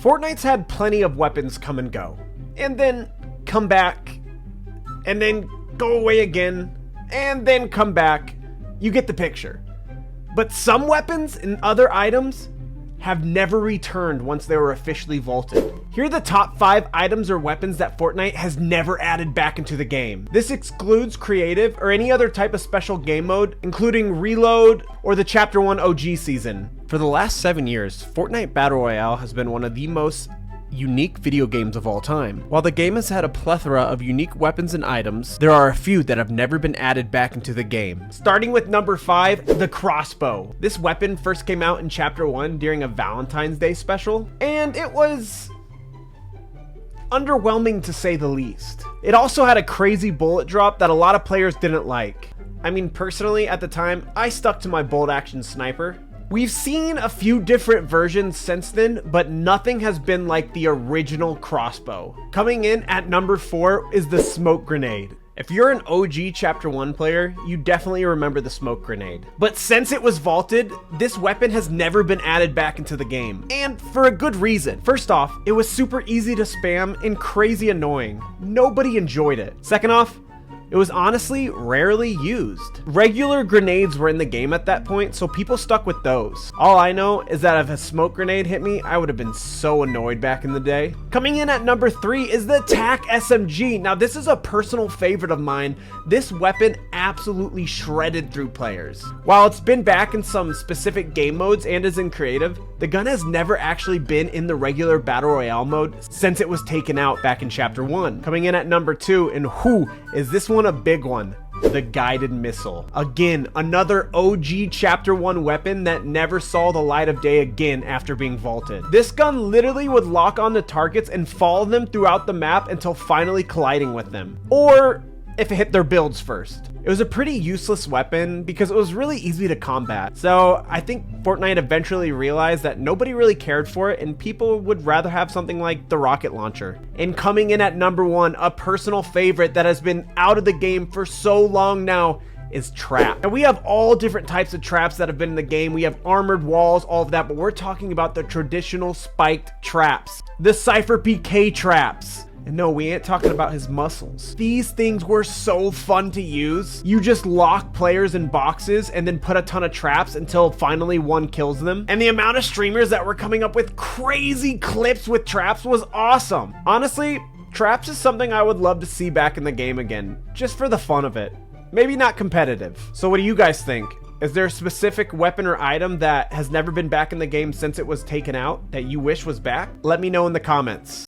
Fortnite's had plenty of weapons come and go, and then come back, and then go away again, and then come back. You get the picture. But some weapons and other items have never returned once they were officially vaulted. Here are the top 5 items or weapons that Fortnite has never added back into the game. This excludes creative or any other type of special game mode, including reload or the Chapter 1 OG season. For the last 7 years, Fortnite Battle Royale has been one of the most unique video games of all time. While the game has had a plethora of unique weapons and items, there are a few that have never been added back into the game. Starting with number 5, the crossbow. This weapon first came out in Chapter 1 during a Valentine's Day special, and it was underwhelming to say the least. It also had a crazy bullet drop that a lot of players didn't like. I mean, personally, at the time, I stuck to my bolt action sniper. We've seen a few different versions since then, but nothing has been like the original crossbow. Coming in at number 4 is the smoke grenade. If you're an OG Chapter 1 player, you definitely remember the smoke grenade. But since it was vaulted, this weapon has never been added back into the game. And for a good reason. First off, it was super easy to spam and crazy annoying. Nobody enjoyed it. Second off, it was honestly rarely used. Regular grenades were in the game at that point, so people stuck with those. All I know is that if a smoke grenade hit me, I would have been so annoyed back in the day. Coming in at number 3 is the TAC SMG. Now this is a personal favorite of mine. This weapon absolutely shredded through players. While it's been back in some specific game modes and is in creative, the gun has never actually been in the regular Battle Royale mode since it was taken out back in Chapter 1. Coming in at number 2, and who is this one? A big one, the guided missile. Again, another OG Chapter 1 weapon that never saw the light of day again after being vaulted. This gun literally would lock onto targets and follow them throughout the map until finally colliding with them, or if it hit their builds first. It was a pretty useless weapon because it was really easy to combat. So I think Fortnite eventually realized that nobody really cared for it and people would rather have something like the rocket launcher. And coming in at number 1, a personal favorite that has been out of the game for so long now is trap. And we have all different types of traps that have been in the game. We have armored walls, all of that, but we're talking about the traditional spiked traps, the Cypher PK traps. And no, we ain't talking about his muscles. These things were so fun to use. You just lock players in boxes and then put a ton of traps until finally one kills them. And the amount of streamers that were coming up with crazy clips with traps was awesome. Honestly, traps is something I would love to see back in the game again, just for the fun of it. Maybe not competitive. So what do you guys think? Is there a specific weapon or item that has never been back in the game since it was taken out that you wish was back? Let me know in the comments.